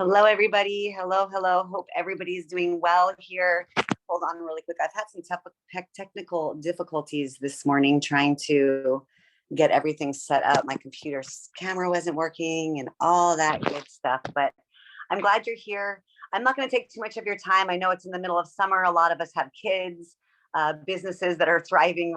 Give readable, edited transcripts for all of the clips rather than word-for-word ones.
Hello, everybody. Hello, hello. Hope everybody's doing well here. Hold on really quick. I've had some technical difficulties this morning trying to get everything set up. My computer's camera wasn't working and all that good stuff, but I'm glad you're here. I'm not going to take too much of your time. I know it's in the middle of summer. A lot of us have kids, businesses that are thriving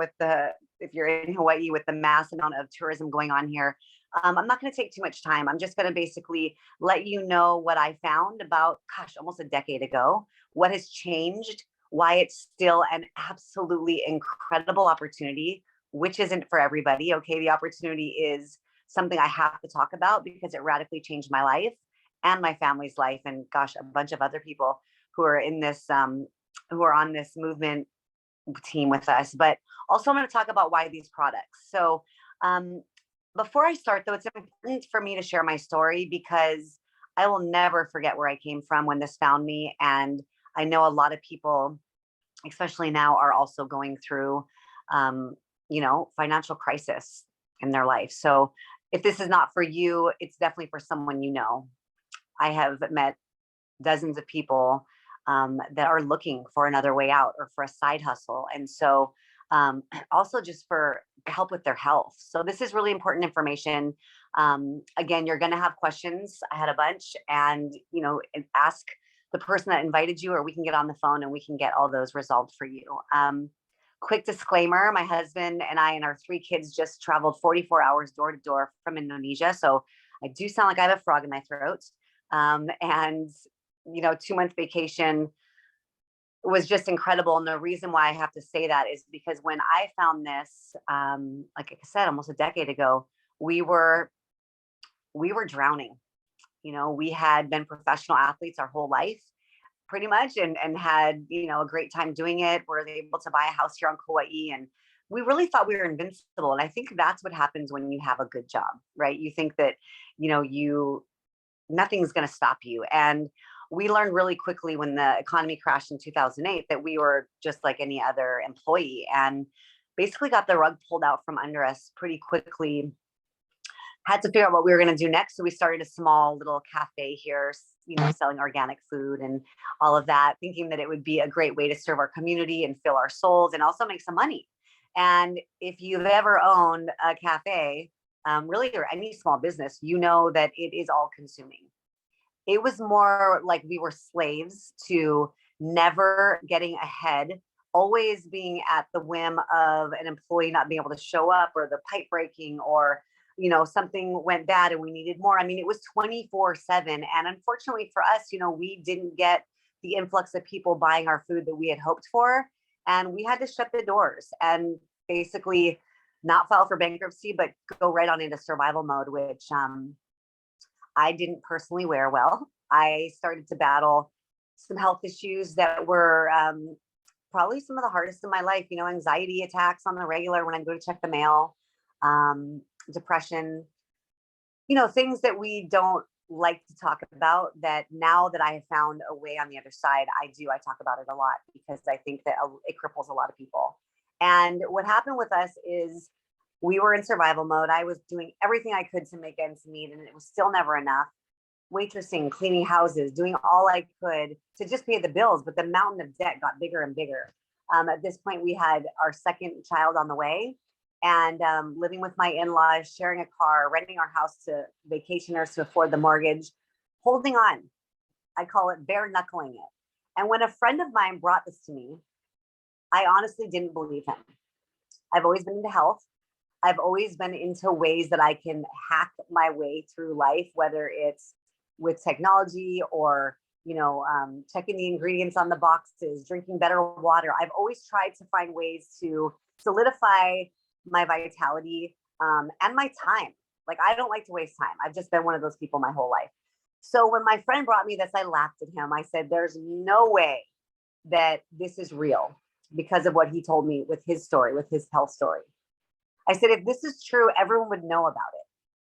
if you're in Hawaii, with the mass amount of tourism going on here. I'm not going to take too much time. I'm just going to basically let you know what I found about, almost a decade ago, what has changed, why it's still an absolutely incredible opportunity, which isn't for everybody. Okay. The opportunity is something I have to talk about because it radically changed my life and my family's life. And a bunch of other people who are in this, who are on this movement team with us. But also I'm going to talk about why these products. So, before I start, though, it's important for me to share my story because I will never forget where I came from when this found me. And I know a lot of people, especially now, are also going through, financial crisis in their life. So if this is not for you, it's definitely for someone you know. I have met dozens of people that are looking for another way out or for a side hustle. And so also just for help with their health. So this is really important information. Again, you're going to have questions. I had a bunch, and ask the person that invited you, or we can get on the phone and we can get all those resolved for you. Quick disclaimer, my husband and I and our 3 kids just traveled 44 hours door to door from Indonesia. So I do sound like I have a frog in my throat. And 2-month vacation was just incredible. And the reason why I have to say that is because when I found this, like I said, almost a decade ago, we were drowning. We had been professional athletes our whole life, pretty much, and had, a great time doing it. We're able to buy a house here on Kauai, and we really thought we were invincible. And I think that's what happens when you have a good job, right? You think that, nothing's going to stop you. And we learned really quickly when the economy crashed in 2008 that we were just like any other employee, and basically got the rug pulled out from under us pretty quickly. Had to figure out what we were going to do next. So we started a small little cafe here, selling organic food and all of that, thinking that it would be a great way to serve our community and fill our souls and also make some money. And if you've ever owned a cafe, really, or any small business, that it is all consuming. It was more like we were slaves to never getting ahead, always being at the whim of an employee not being able to show up, or the pipe breaking, or, something went bad and we needed more. I mean, it was 24/7. And unfortunately for us, we didn't get the influx of people buying our food that we had hoped for. And we had to shut the doors and basically not file for bankruptcy, but go right on into survival mode, which, I didn't personally wear well. I started to battle some health issues that were probably some of the hardest in my life, anxiety attacks on the regular when I go to check the mail, depression, things that we don't like to talk about, that now that I have found a way on the other side, I talk about it a lot because I think that it cripples a lot of people. And what happened with us is we were in survival mode. I was doing everything I could to make ends meet, and it was still never enough. Waitressing, cleaning houses, doing all I could to just pay the bills. But the mountain of debt got bigger and bigger. At this point, we had our second child on the way, and living with my in-laws, sharing a car, renting our house to vacationers to afford the mortgage, holding on. I call it bare knuckling it. And when a friend of mine brought this to me, I honestly didn't believe him. I've always been into health. I've always been into ways that I can hack my way through life, whether it's with technology or, checking the ingredients on the boxes, drinking better water. I've always tried to find ways to solidify my vitality and my time. Like, I don't like to waste time. I've just been one of those people my whole life. So when my friend brought me this, I laughed at him. I said, there's no way that this is real, because of what he told me with his story, with his health story. I said, if this is true, everyone would know about it.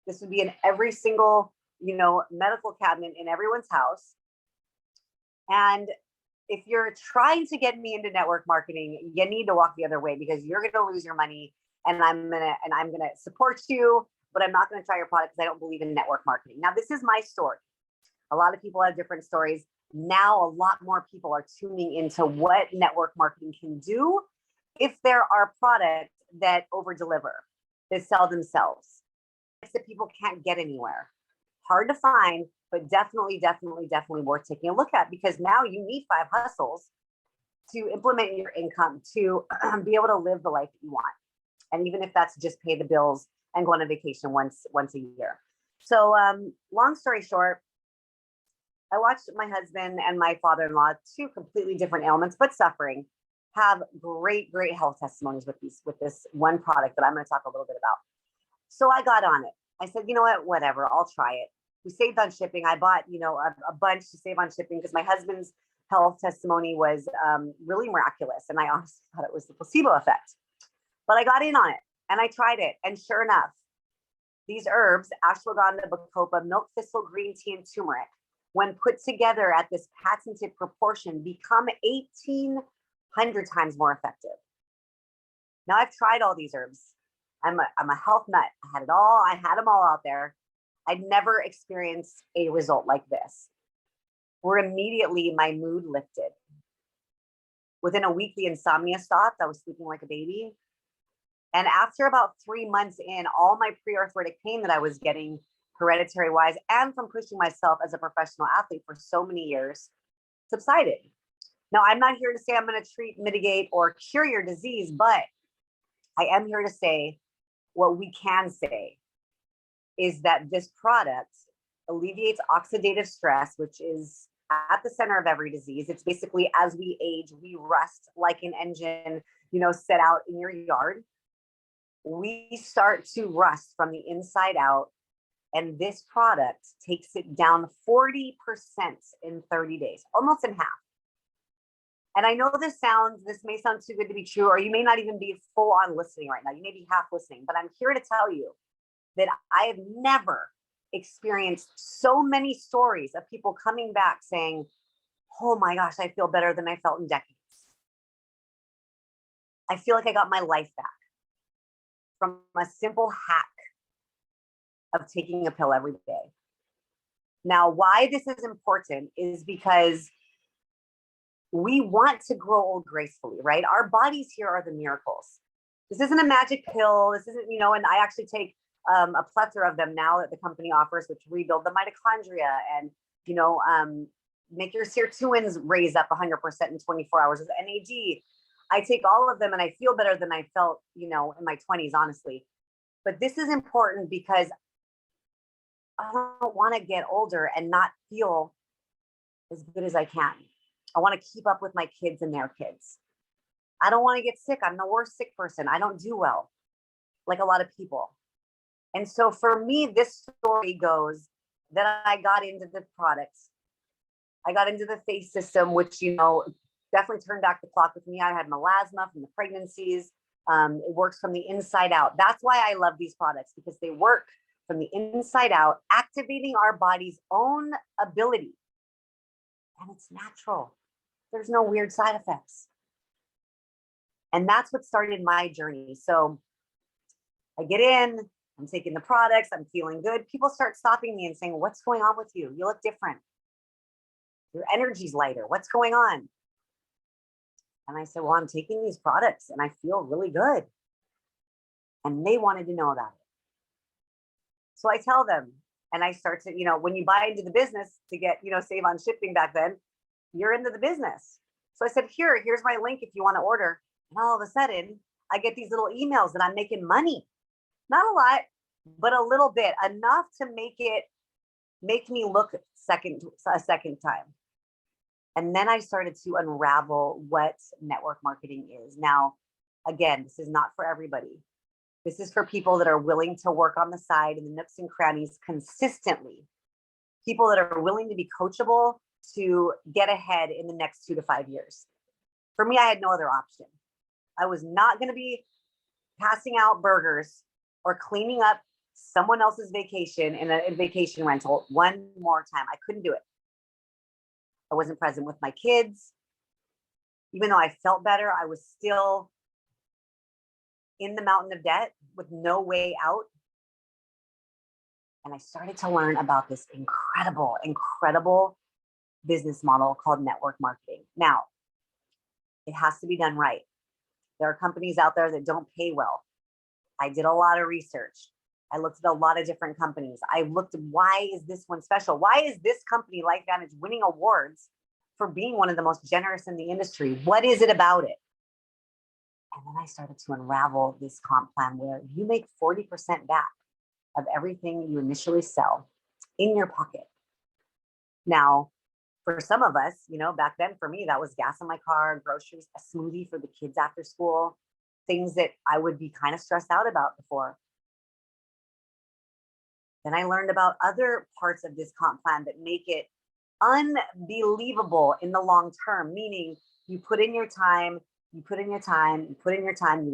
This would be in every single, medical cabinet in everyone's house. And if you're trying to get me into network marketing, you need to walk the other way, because you're going to lose your money, and I'm going to support you, but I'm not going to try your product because I don't believe in network marketing. Now, this is my story. A lot of people have different stories. Now, a lot more people are tuning into what network marketing can do if there are products that over deliver, that sell themselves, that people can't get anywhere. Hard to find, but definitely, definitely, definitely worth taking a look at, because now you need 5 hustles to implement your income to be able to live the life that you want. And even if that's just pay the bills and go on a vacation once a year. So long story short, I watched my husband and my father-in-law, 2 completely different ailments, but suffering, have great, great health testimonies with this one product that I'm going to talk a little bit about. So I got on it. I said, you know what, whatever, I'll try it. We saved on shipping. I bought, a bunch to save on shipping because my husband's health testimony was really miraculous. And I honestly thought it was the placebo effect. But I got in on it and I tried it. And sure enough, these herbs, ashwagandha, bacopa, milk thistle, green tea, and turmeric, when put together at this patented proportion, become 1,800 times more effective. Now I've tried all these herbs. I'm a health nut. I had it all. I had them all out there. I'd never experienced a result like this, where immediately my mood lifted. Within a week, the insomnia stopped. I was sleeping like a baby. And after about 3 months in, all my pre-arthritic pain that I was getting hereditary wise and from pushing myself as a professional athlete for so many years subsided. Now, I'm not here to say I'm going to treat, mitigate, or cure your disease, but I am here to say what we can say is that this product alleviates oxidative stress, which is at the center of every disease. It's basically, as we age, we rust like an engine, set out in your yard. We start to rust from the inside out. And this product takes it down 40% in 30 days, almost in half. And I know this may sound too good to be true, or you may not even be full on listening right now. You may be half listening, but I'm here to tell you that I have never experienced so many stories of people coming back saying, oh my gosh, I feel better than I felt in decades. I feel like I got my life back from a simple hack of taking a pill every day. Now, why this is important is because we want to grow old gracefully, right? Our bodies here are the miracles. This isn't a magic pill. This isn't, and I actually take a plethora of them now that the company offers, which rebuild the mitochondria and, make your sirtuins raise up 100% in 24 hours with NAD. I take all of them and I feel better than I felt, in my 20s, honestly. But this is important because I don't want to get older and not feel as good as I can. I want to keep up with my kids and their kids. I don't want to get sick. I'm the worst sick person. I don't do well, like a lot of people. And so for me, this story goes that I got into the products. I got into the face system, which, definitely turned back the clock with me. I had melasma from the pregnancies. It works from the inside out. That's why I love these products, because they work from the inside out, activating our body's own ability. And it's natural. There's no weird side effects. And that's what started my journey. So I get in, I'm taking the products, I'm feeling good. People start stopping me and saying, what's going on with you? You look different. Your energy's lighter. What's going on? And I said, well, I'm taking these products and I feel really good. And they wanted to know about it. So I tell them, and I start to, when you buy into the business to get, save on shipping back then, you're into the business. So I said, here's my link if you want to order. And all of a sudden, I get these little emails that I'm making money. Not a lot, but a little bit, enough to make me look a second time. And then I started to unravel what network marketing is. Now, again, this is not for everybody. This is for people that are willing to work on the side in the nooks and crannies consistently. People that are willing to be coachable to get ahead in the next 2 to 5 years. For me, I had no other option. I was not going to be passing out burgers or cleaning up someone else's vacation in a vacation rental one more time. I couldn't do it. I wasn't present with my kids. Even though I felt better, I was still in the mountain of debt with no way out. and I started to learn about this incredible business model called network marketing. Now, it has to be done right. There are companies out there that don't pay well. I did a lot of research. I looked at a lot of different companies. I looked at, why is this one special? Why is this company, LifeVantage, winning awards for being one of the most generous in the industry? What is it about it? And then I started to unravel this comp plan where you make 40% back of everything you initially sell in your pocket. Now, for some of us, you know, back then for me, that was gas in my car, groceries, a smoothie for the kids after school, things that I would be kind of stressed out about before. Then I learned about other parts of this comp plan that make it unbelievable in the long term, meaning you put in your time, you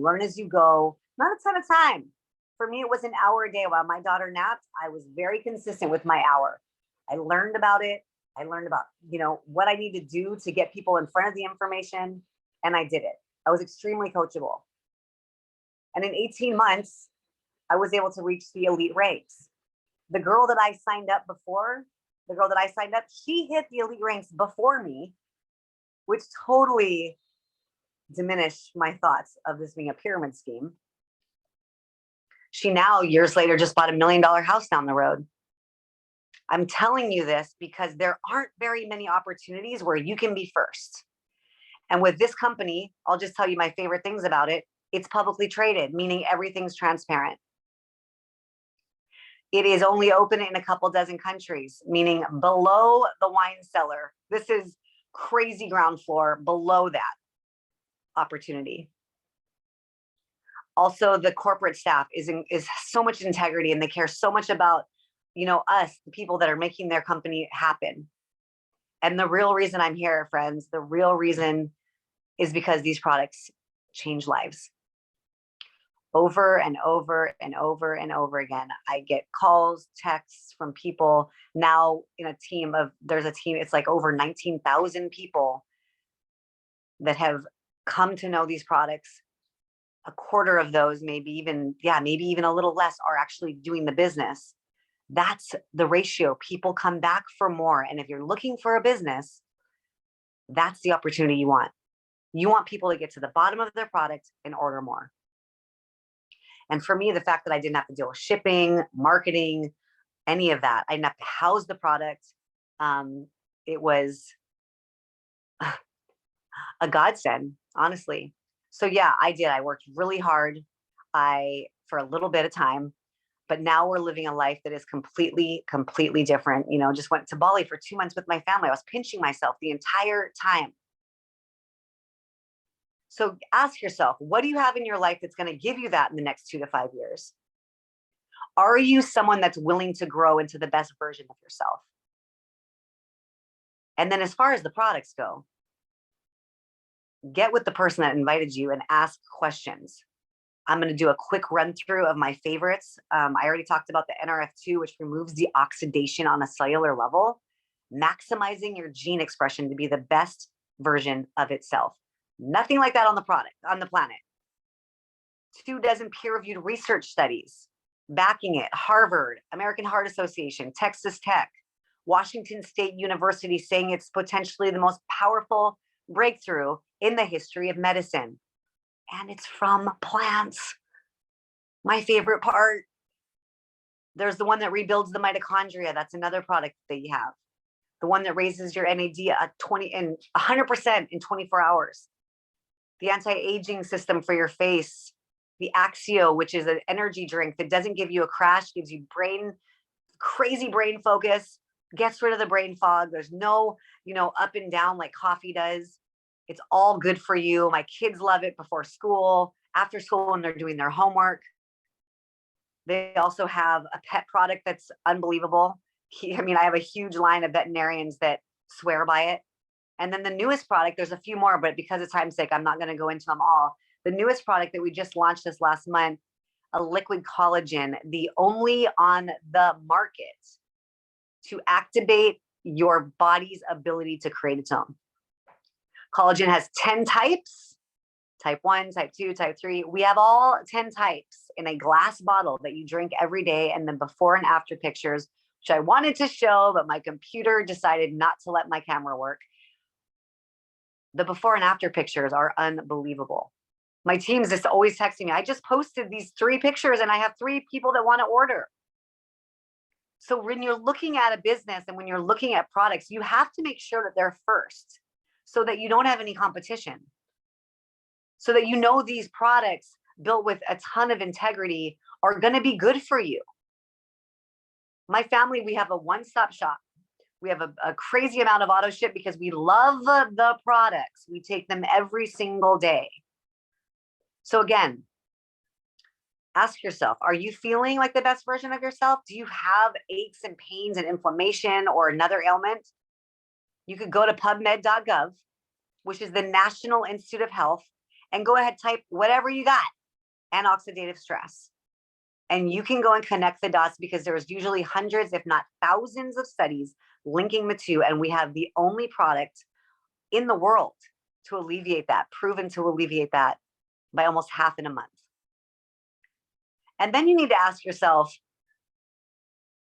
learn as you go, not a ton of time. For me, it was an hour a day while my daughter napped. I was very consistent with my hour. I learned about it. I learned about, you know, what I need to do to get people in front of the information, and I did it. I was extremely coachable. And in 18 months, I was able to reach the elite ranks. The girl that I signed up, she hit the elite ranks before me, which totally diminished my thoughts of this being a pyramid scheme. She now, years later, just bought $1 million house down the road. I'm telling you this because there aren't very many opportunities where you can be first. And with this company, I'll just tell you my favorite things about it. It's publicly traded, meaning everything's transparent. It is only open in a couple dozen countries, meaning below the wine cellar. This is crazy ground floor below that opportunity. Also, the corporate staff is so much integrity, and they care so much about, you know, us, the people that are making their company happen. And the real reason I'm here, friends, the real reason is because these products change lives. Over and over and over and over again, I get calls, texts from people now in a team of, there's a team, it's like over 19,000 people that have come to know these products. A quarter of those, maybe even a little less, are actually doing the business. That's the ratio. People come back for more. And if you're looking for a business, that's the opportunity you want. You want people to get to the bottom of their product and order more. And for me, the fact that I didn't have to deal with shipping, marketing, any of that, I didn't have to house the product. It was a godsend, honestly. So yeah, I did. I worked really hard for a little bit of time, but now we're living a life that is completely different. You know, just went to Bali for 2 months with my family. I was pinching myself the entire time. So ask yourself, what do you have in your life that's going to give you that in the next 2 to 5 years? Are you someone that's willing to grow into the best version of yourself? And then as far as the products go, get with the person that invited you and ask questions. I'm going to do a quick run through of my favorites. I already talked about the NRF2, which removes the oxidation on a cellular level, maximizing your gene expression to be the best version of itself. Nothing like that on the planet. 2 dozen peer-reviewed research studies backing it. Harvard, American Heart Association, Texas Tech, Washington State University saying it's potentially the most powerful breakthrough in the history of medicine. And it's from plants. My favorite part. There's the one that rebuilds the mitochondria. That's another product that you have. The one that raises your NAD 100% in 24 hours. The anti-aging system for your face. The Axio, which is an energy drink that doesn't give you a crash, gives you crazy brain focus, gets rid of the brain fog. There's no, up and down like coffee does. It's all good for you. My kids love it before school, after school when they're doing their homework. They also have a pet product that's unbelievable. I have a huge line of veterinarians that swear by it. And then the newest product, there's a few more, but because of time's sake, I'm not going to go into them all. The newest product that we just launched this last month, a liquid collagen, the only on the market to activate your body's ability to create its own. Collagen has 10 types, type 1, type 2, type 3. We have all 10 types in a glass bottle that you drink every day, and then before and after pictures, which I wanted to show, but my computer decided not to let my camera work. The before and after pictures are unbelievable. My team's just always texting me, I just posted these 3 pictures and I have 3 people that want to order. So when you're looking at a business and when you're looking at products, you have to make sure that they're first so that you don't have any competition. So that you know these products built with a ton of integrity are going to be good for you. My family, we have a one-stop shop. We have a crazy amount of auto ship because we love the products. We take them every single day. So again, ask yourself, are you feeling like the best version of yourself? Do you have aches and pains and inflammation or another ailment? You could go to pubmed.gov, which is the National Institute of Health, and go ahead, type whatever you got, and oxidative stress. And you can go and connect the dots because there's usually hundreds, if not thousands of studies linking the two. And we have the only product in the world to alleviate that, proven to alleviate that by almost half in a month. And then you need to ask yourself,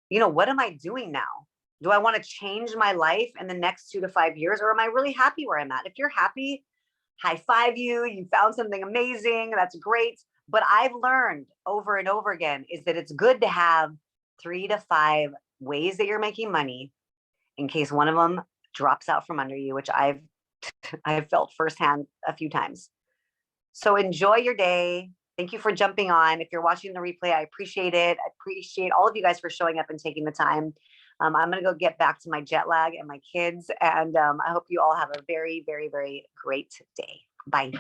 what am I doing now? Do I want to change my life in the next 2 to 5 years, or am I really happy where I'm at? If you're happy, high five you, you found something amazing, that's great. But I've learned over and over again is that it's good to have 3 to 5 ways that you're making money in case one of them drops out from under you, which I've felt firsthand a few times. So enjoy your day. Thank you for jumping on. If you're watching the replay, I appreciate it. I appreciate all of you guys for showing up and taking the time. I'm going to go get back to my jet lag and my kids. And I hope you all have a very, very, very great day. Bye.